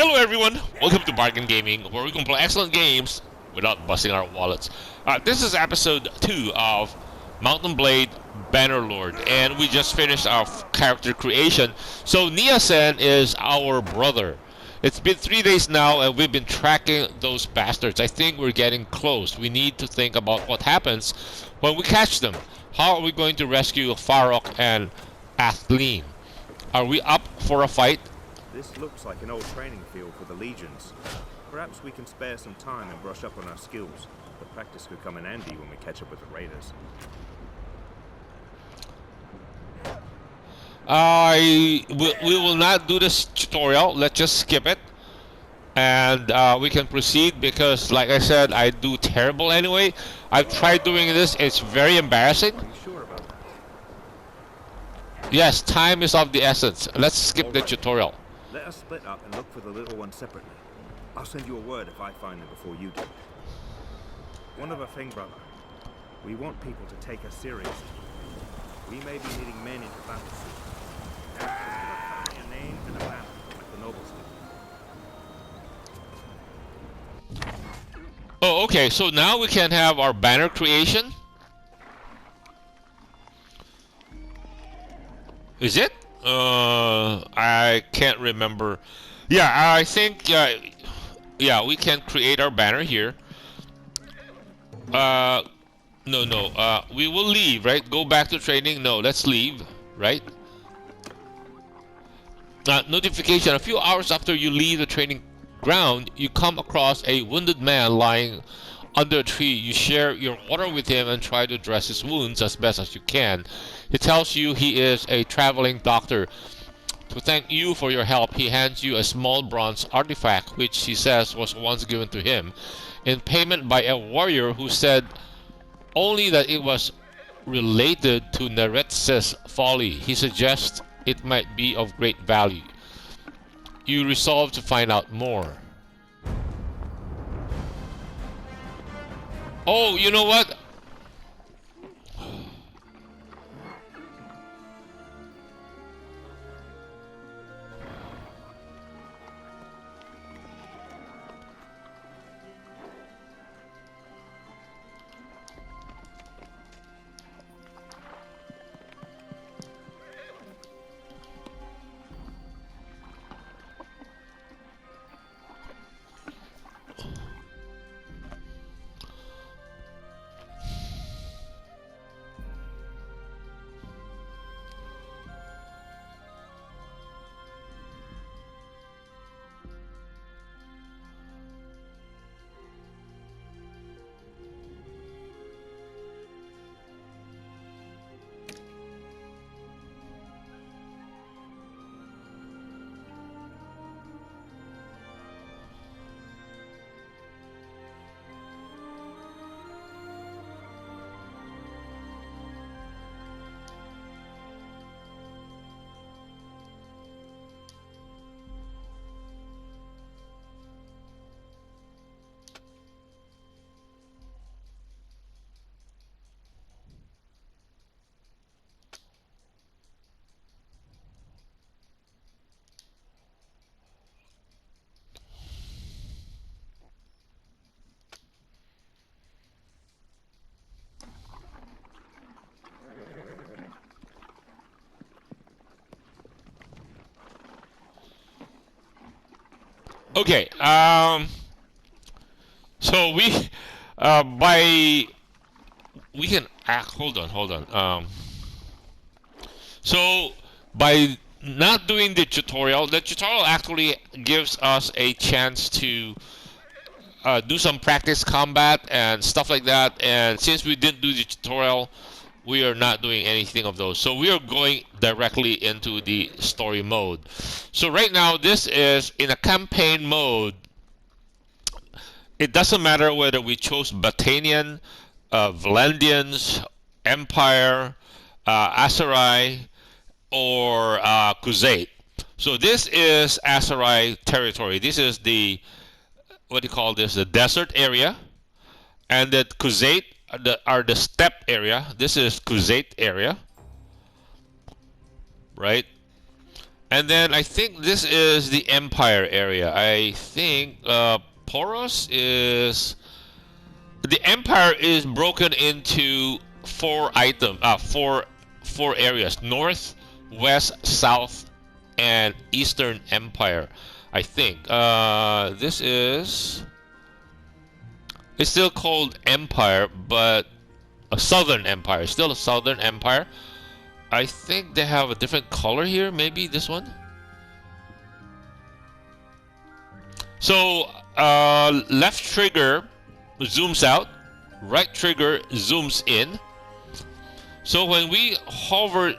Hello everyone, welcome to Bargain Gaming, where we can play excellent games without busting our wallets. This is episode 2 of Mountain Blade Bannerlord, and we just finished our character creation. So Nia-san is our brother. It's been 3 days now and we've been tracking those bastards. I think we're getting close. We need to think about what happens when we catch them. How are we going to rescue Farok and Athleen? Are we up for a fight? This looks like an old training field for the legions. Perhaps we can spare some time and brush up on our skills. The practice could come in handy when we catch up with the raiders. We will not do this tutorial. Let's just skip it. And we can proceed because, like I said, I do terrible anyway. I've tried doing this. It's very embarrassing. Are you sure about that? Yes, time is of the essence. Let's skip the tutorial. Let us split up and look for the little one separately. I'll send you a word if I find them before you do. One other thing, brother. We want people to take us seriously. We may be needing men into battle soon. Just give us a name and a banner, like the nobles do. Oh, okay. So now we can have our banner creation. Is it? I can't remember. Yeah, I think. Yeah, we can create our banner here. No. We will leave, right? Go back to training. No, let's leave, right? Notification. A few hours after you leave the training ground, you come across a wounded man lying under a tree. You share your water with him and try to dress his wounds as best as you can. He tells you he is a traveling doctor. To thank you for your help, he hands you a small bronze artifact which he says was once given to him in payment by a warrior who said only that it was related to Neretz's folly. He suggests it might be of great value. You resolve to find out more. Oh, you know what? Okay, so we can hold on. So by not doing the tutorial actually gives us a chance to do some practice combat and stuff like that. And since we didn't do the tutorial, we are not doing anything of those. So we are going directly into the story mode. So right now, this is in a campaign mode. It doesn't matter whether we chose Batanian, Valendians, Empire, Aserai, or Khuzait. So this is Aserai territory. This is the, what do you call this, the desert area. And that Khuzait are the steppe area. This is Khuzait area, right? And then I think this is the Empire area. I think Poros is the Empire is broken into four areas: North, West, South, and Eastern Empire. I think this is it's still called Empire, but a Southern Empire. Still a Southern Empire. I think they have a different color here. Maybe this one. So left trigger zooms out, right trigger zooms in. So when we hover,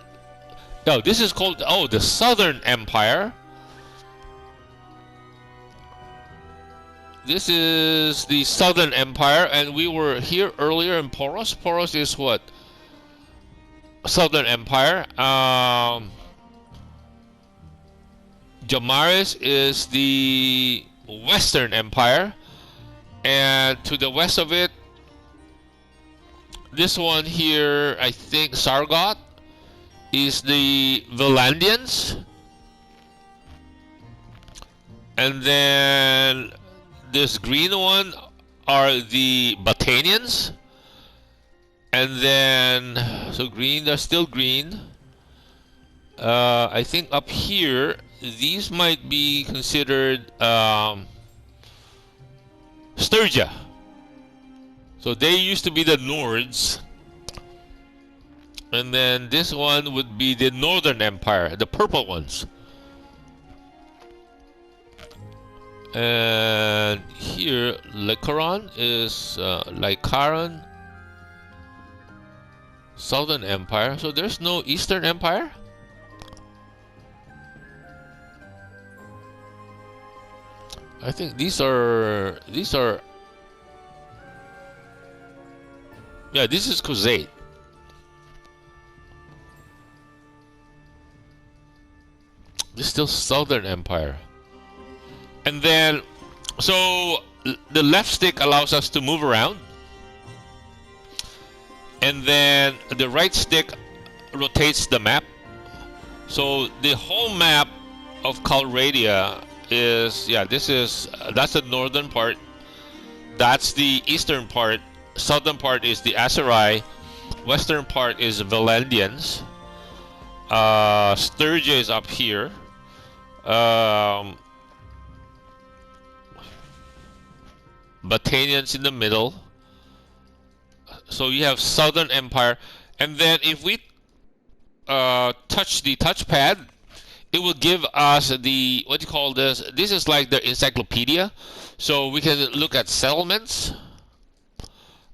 oh, this is called the Southern Empire. This is the Southern Empire, and we were here earlier in Poros. Poros is what? Southern Empire. Jamaris is the Western Empire, and to the west of it, this one here, I think Sargot is the Valandians, and then this green one are the Batanians, and then so green, they're still green. I think up here these might be considered Sturgia. So they used to be the Nords, and then this one would be the Northern Empire, the purple ones. And here Lycaron is Lycaron, Southern Empire. So there's no Eastern Empire. I think these are yeah, this is Khuzait. This is still Southern Empire. And then so the left stick allows us to move around, and then the right stick rotates the map. So the whole map of Calradia is, yeah, that's the northern part, that's the eastern part, southern part is the Aserai, western part is Valandians, Sturgia is up here, Batanians in the middle. So you have Southern Empire, and then if we touch the touchpad, it will give us the, what do you call this? This is like the encyclopedia. So we can look at settlements,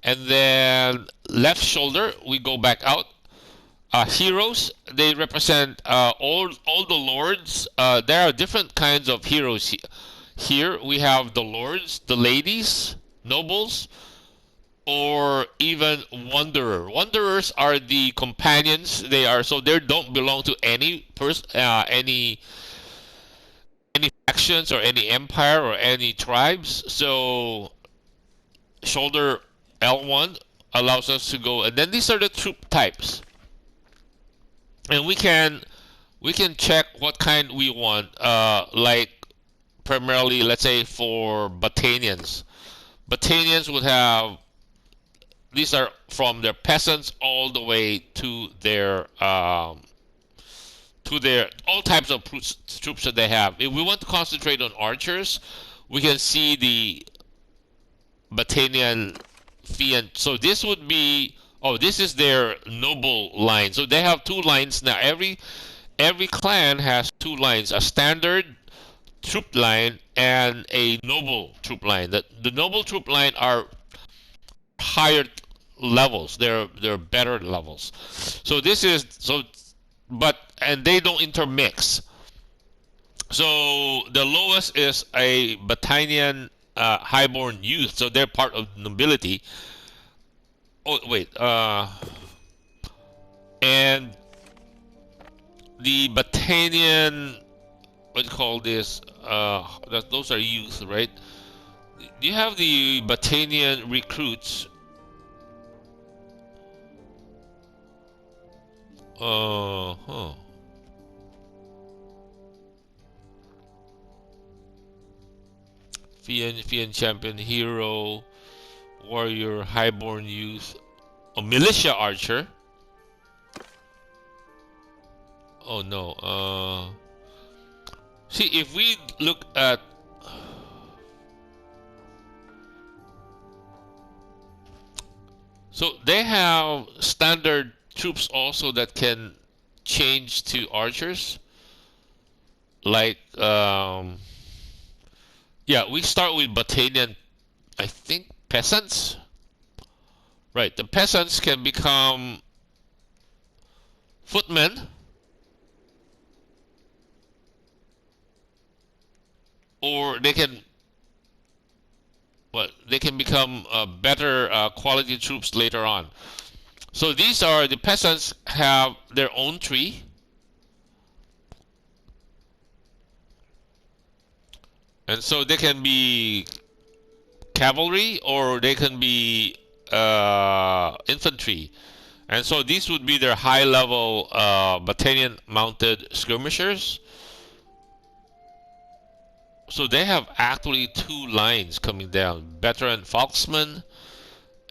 and then left shoulder we go back out. Heroes, they represent all the lords. There are different kinds of heroes here. We have the lords, the ladies, nobles, or even wanderer. Wanderers are the companions. They are, so they don't belong to any factions or any empire or any tribes. So shoulder L1 allows us to go, and then these are the troop types, and we can check what kind we want. Like primarily, let's say for Batanians would have, these are from their peasants all the way to their all types of troops that they have. If we want to concentrate on archers, we can see the Batanian Fian. So this would be, this is their noble line. So they have two lines now. Every clan has two lines: a standard troop line and a noble troop line. The noble troop line are higher levels. They're better levels. So this is and they don't intermix. So the lowest is a Batanian highborn youth. So they're part of nobility. Oh wait, and the Batanian, what do you call this? Those are youth, right? Do you have the Batanian recruits? Huh. Fian champion, hero, warrior, highborn youth, a militia archer. Oh no. See, if we look at so they have standard troops also that can change to archers. Like yeah, we start with battalion, I think peasants. Right, the peasants can become footmen, or they can, well, they can become better quality troops later on. So these are the peasants have their own tree, and so they can be cavalry or they can be infantry. And so these would be their high level battalion mounted skirmishers. So they have actually two lines coming down, veteran Falksman,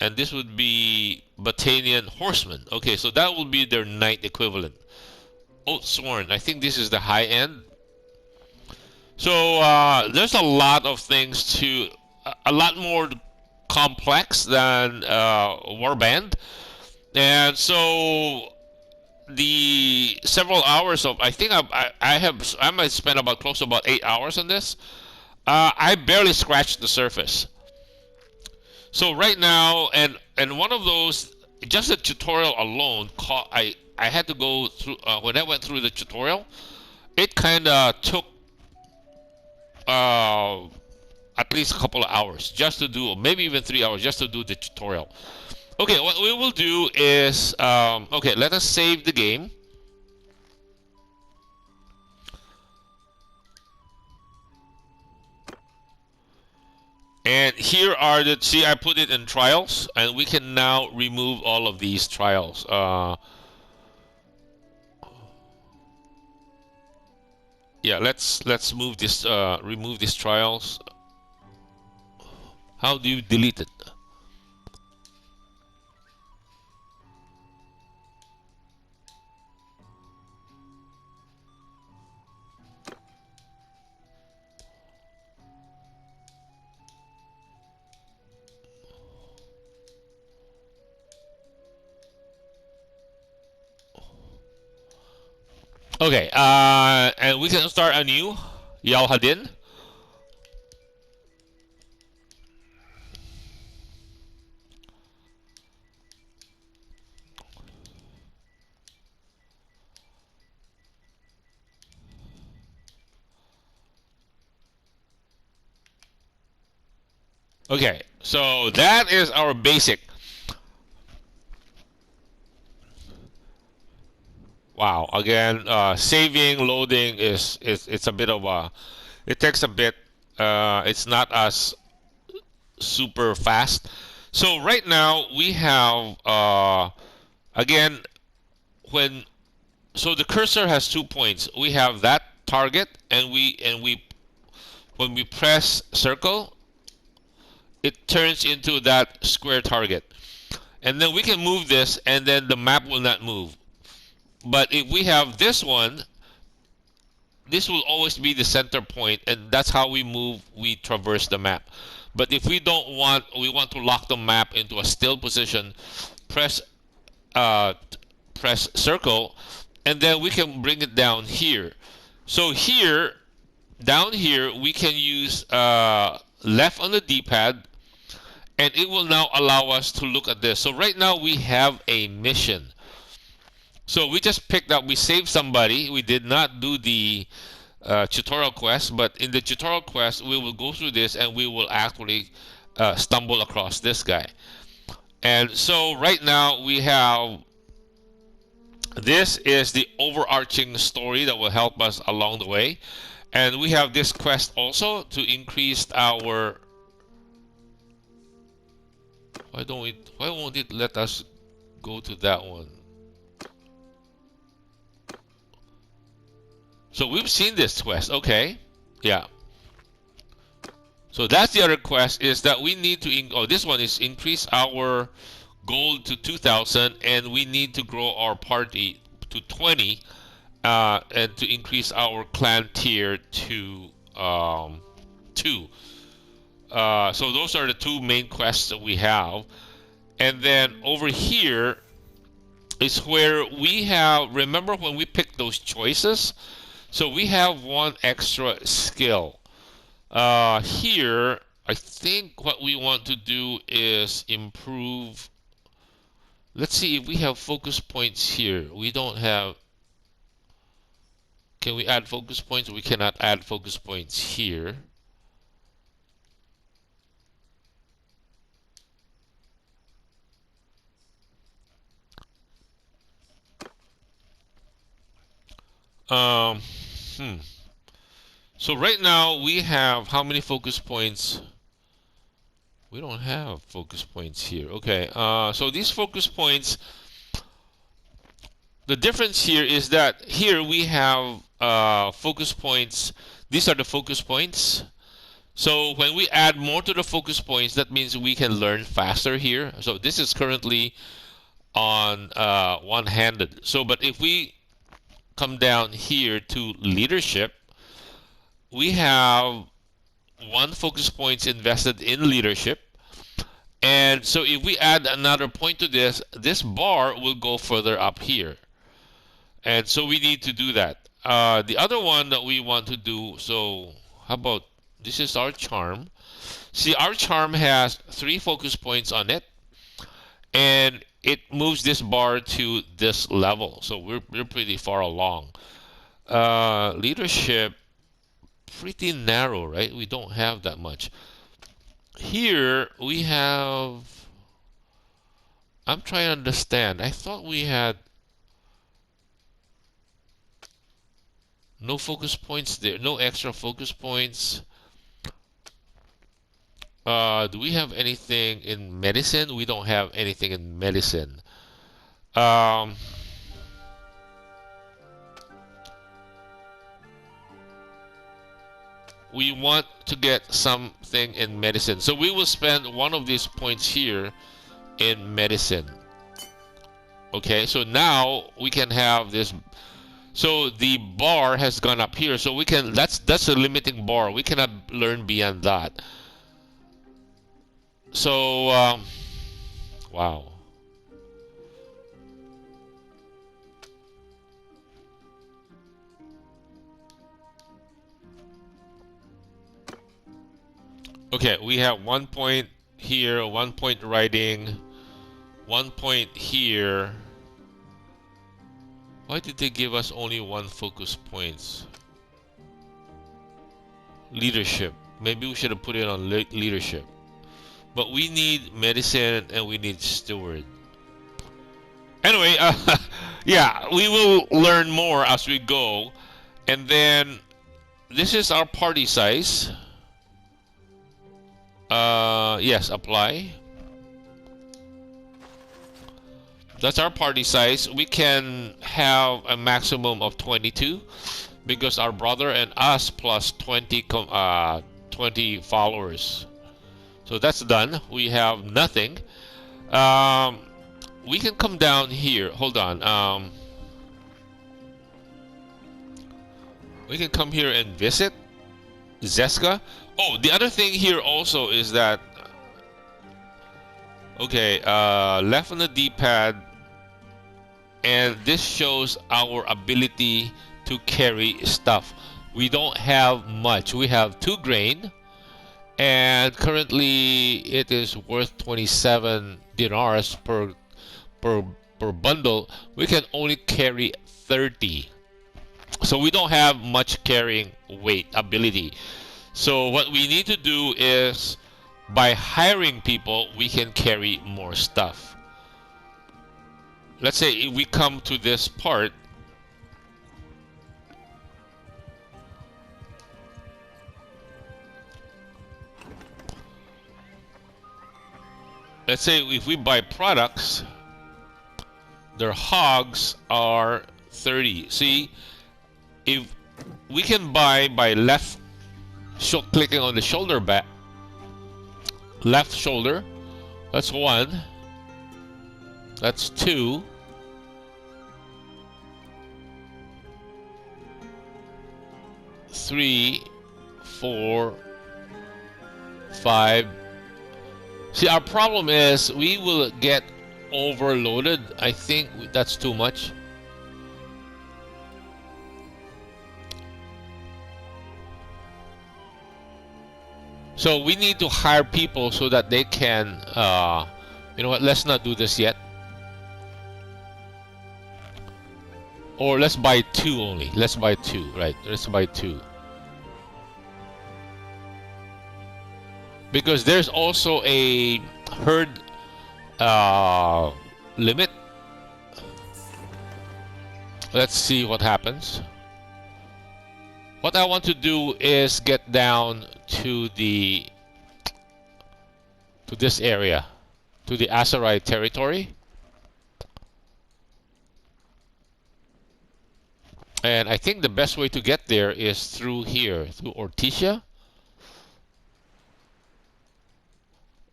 and this would be battalion horsemen. Okay, so that would be their knight equivalent. Oathsworn, I think this is the high end. So there's a lot of things to, a lot more complex than Warband. And so the several hours of, I think I might spend about close to about 8 hours on this. I barely scratched the surface. So right now, and one of those, just the tutorial alone, I had to go through, when I went through the tutorial, it kind of took at least a couple of hours just to do, maybe even 3 hours just to do the tutorial. Okay, what we will do is, okay, let us save the game. And here are the, see, I put it in trials, and we can now remove all of these trials. Yeah, let's move this, remove these trials. How do you delete it? Okay, and we can start anew. Yal Hadin. Okay, so that is our basic. Wow, again, saving, loading is it's a bit of a, it takes a bit, it's not as super fast. So right now we have, again, when, so the cursor has 2 points. We have that target, and we when we press circle, it turns into that square target. And then we can move this, and then the map will not move. But if we have this one, this will always be the center point, and that's how we move, we traverse the map. But if we don't want, we want to lock the map into a still position, press press circle, and then we can bring it down here. So here, down here, we can use left on the D-pad, and it will now allow us to look at this. So right now we have a mission. So we just picked up, we saved somebody. We did not do the tutorial quest, but in the tutorial quest, we will go through this and we will actually stumble across this guy. And so right now we have, this is the overarching story that will help us along the way. And we have this quest also to increase our, why won't it let us go to that one? So we've seen this quest, okay, yeah. So that's the other quest, is that we need to, oh, this one is increase our gold to 2,000, and we need to grow our party to 20, and to increase our clan tier to 2. So those are the two main quests that we have. And then over here is where we have, remember when we picked those choices? So we have one extra skill. Here, I think what we want to do is improve. Let's see if we have focus points here. We don't have. Can we add focus points? We cannot add focus points here. Um, hmm. So right now we have how many focus points? We don't have focus points here. Okay. So these focus points, the difference here is that here we have focus points. These are the focus points. So when we add more to the focus points, that means we can learn faster here. So this is currently on one-handed. So, but if we come down here to leadership, we have one focus points invested in leadership. And so if we add another point to this, this bar will go further up here. And so we need to do that. The other one that we want to do, so how about, this is our charm. See, our charm has 3 focus points on it, and it moves this bar to this level. So we're pretty far along. Leadership, pretty narrow, right? We don't have that much. Here we have, I'm trying to understand. I thought we had no focus points there, no extra focus points. Do we have anything in medicine? We don't have anything in medicine. We want to get something in medicine. So we will spend one of these points here in medicine. Okay, so now we can have this. So the bar has gone up here. So we can, that's a limiting bar. We cannot learn beyond that. So, wow. Okay, we have 1 point here, 1 point writing, 1 point here. Why did they give us only 1 focus points? Leadership. Maybe we should have put it on leadership. But we need medicine and we need steward. Anyway, yeah, we will learn more as we go. And then this is our party size. Yes, apply. That's our party size. We can have a maximum of 22 because our brother and us plus 20 followers. So that's done. We have nothing. We can come down here. Hold on. We can come here and visit Zeska. Oh, the other thing here also is that, okay, left on the D-pad, and this shows our ability to carry stuff. We don't have much. We have 2 grain, and currently it is worth 27 dinars per bundle. We can only carry 30. So we don't have much carrying weight ability. So what we need to do is, by hiring people, we can carry more stuff. Let's say if we come to this part, let's say if we buy products, their hogs are 30. See, if we can buy by left clicking on the shoulder left shoulder. That's 1. That's 2. 3, 4, 5. See, our problem is we will get overloaded. I think that's too much. So we need to hire people so that they can, you know what, let's not do this yet. Or let's buy 2 only. Let's buy 2, right? Let's buy 2. Because there's also a herd limit. Let's see what happens. What I want to do is get down to this area, to the Aserai territory. And I think the best way to get there is through here, through Orticia.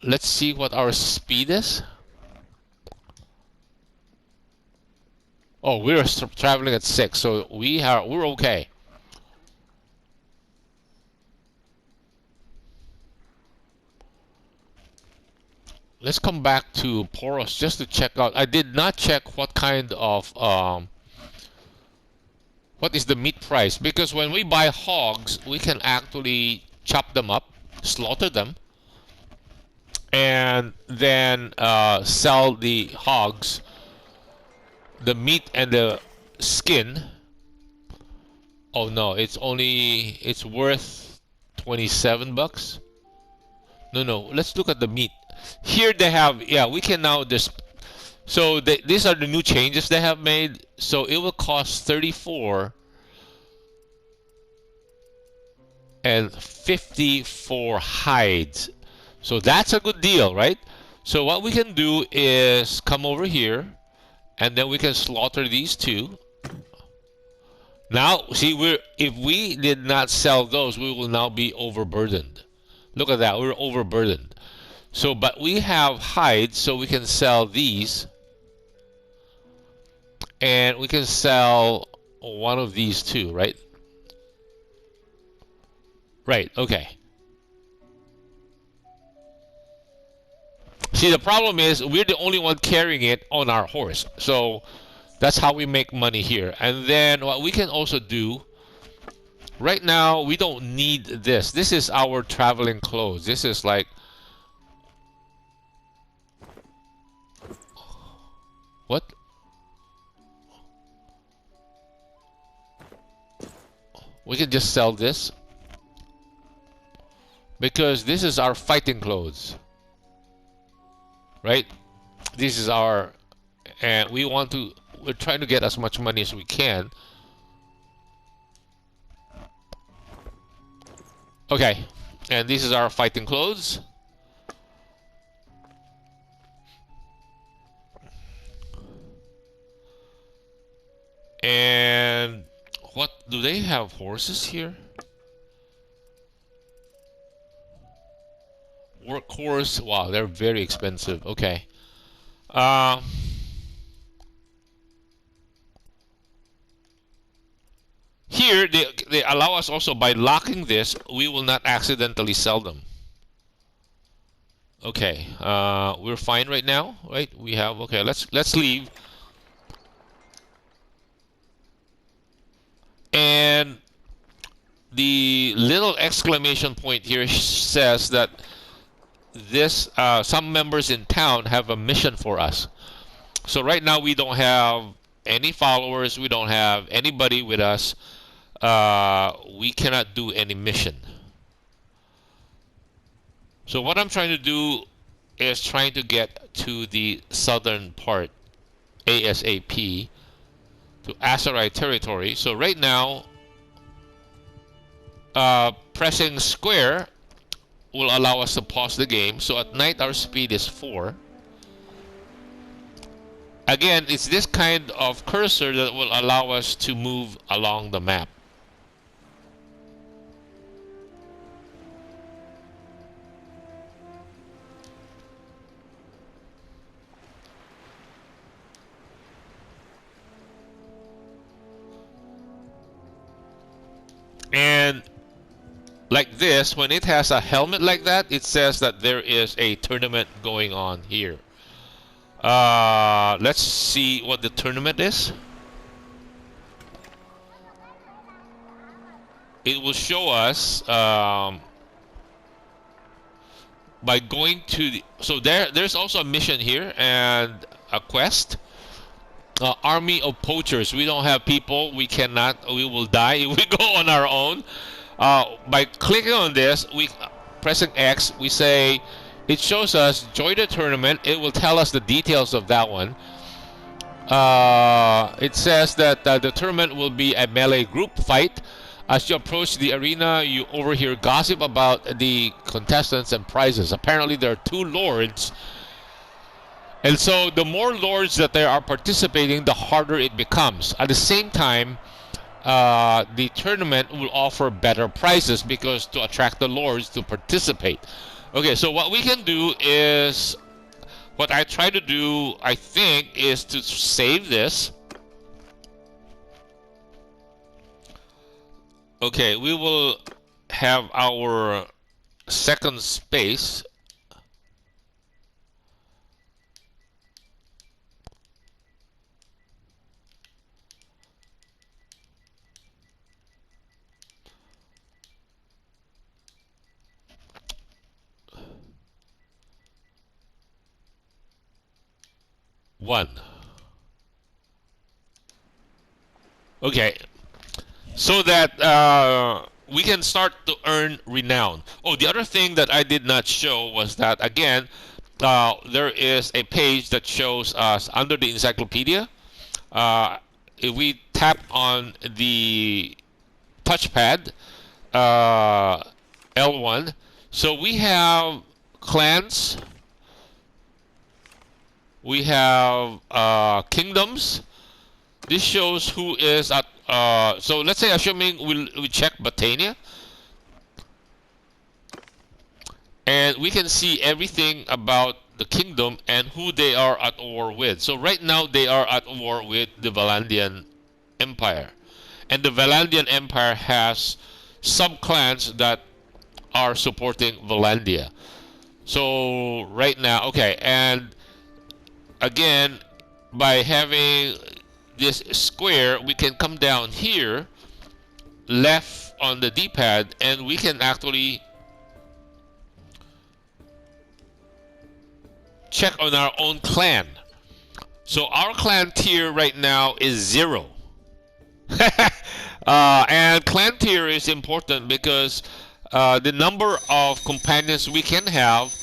Let's see what our speed is. Oh, we're traveling at 6, so we're okay. Let's come back to Poros just to check out. I did not check what kind of what is the meat price, because when we buy hogs, we can actually chop them up, slaughter them, and then sell the hogs, the meat and the skin. Oh no, it's worth 27 bucks. No, let's look at the meat. Here they have, yeah, we can now so these are the new changes they have made. So it will cost 34 and 50 for hides. So that's a good deal, right? So what we can do is come over here, and then we can slaughter these 2. Now, see, if we did not sell those, we will now be overburdened. Look at that, we're overburdened. So, but we have hides, so we can sell these. And we can sell one of these too, right? Right, okay. See, the problem is we're the only one carrying it on our horse. So that's how we make money here. And then what we can also do, right now we don't need this. This is our traveling clothes. This is like, what? We can just sell this, because this is our fighting clothes, right? This is our, and we're trying to get as much money as we can. Okay, and this is our fighting clothes. And what, do they have horses here? Workhorse, wow, they're very expensive. Okay. Here, they allow us also, by locking this, we will not accidentally sell them. Okay, we're fine right now, right? We have, okay, let's leave. And the little exclamation point here says that this some members in town have a mission for us. So right now we don't have any followers, we don't have anybody with us. We cannot do any mission. So what I'm trying to do is trying to get to the southern part ASAP, to Aserai territory. So right now, pressing square will allow us to pause the game. So at night our speed is 4. Again, it's this kind of cursor that will allow us to move along the map. like this, when it has a helmet like that, it says that there is a tournament going on here. Let's see what the tournament is. It will show us by going to the, so there's also a mission here and a quest. Army of poachers. We don't have people. We cannot. We will die if we go on our own. By clicking on this, we pressing X, we say it shows us join the tournament. It will tell us the details of that one. It says that the tournament will be a melee group fight. As you approach the arena, you overhear gossip about the contestants and prizes. Apparently, there are 2 lords. And so the more lords that there are participating, the harder it becomes. At the same time, the tournament will offer better prizes because to attract the lords to participate. Okay, so what we can do is, what I try to do, I think, is to save this. Okay, we will have our second space. One. Okay, so that we can start to earn renown. Oh, the other thing that I did not show was that, again, there is a page that shows us under the encyclopedia. If we tap on the touchpad, L1, so we have clans, we have kingdoms. This shows who is at, so let's say, assuming we check Botania, and we can see everything about the kingdom and who they are at war with. So right now they are at war with the Valandian Empire, and the Valandian Empire has sub-clans that are supporting Valandia. So right now, okay, and again, by having this square, we can come down here, left on the D-pad, and we can actually check on our own clan. So our clan tier right now is 0. And clan tier is important because the number of companions we can have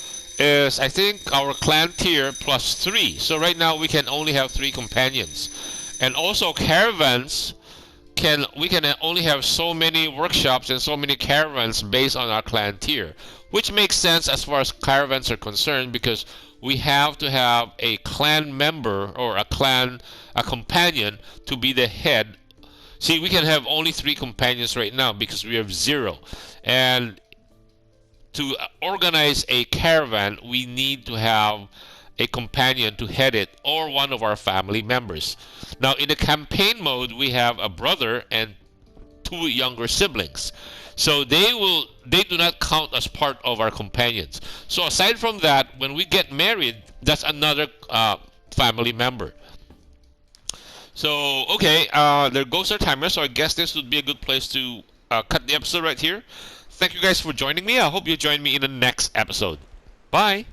is, I think, our clan tier plus 3. So right now we can only have 3 companions. And also caravans, we can only have so many workshops and so many caravans based on our clan tier, which makes sense as far as caravans are concerned, because we have to have a clan member or a companion to be the head. See, we can have only 3 companions right now because we have 0. And to organize a caravan, we need to have a companion to head it, or one of our family members. Now in the campaign mode, we have a brother and 2 younger siblings. So they do not count as part of our companions. So aside from that, when we get married, that's another family member. So okay, there goes our timer. So I guess this would be a good place to cut the episode right here. Thank you guys for joining me. I hope you join me in the next episode. Bye.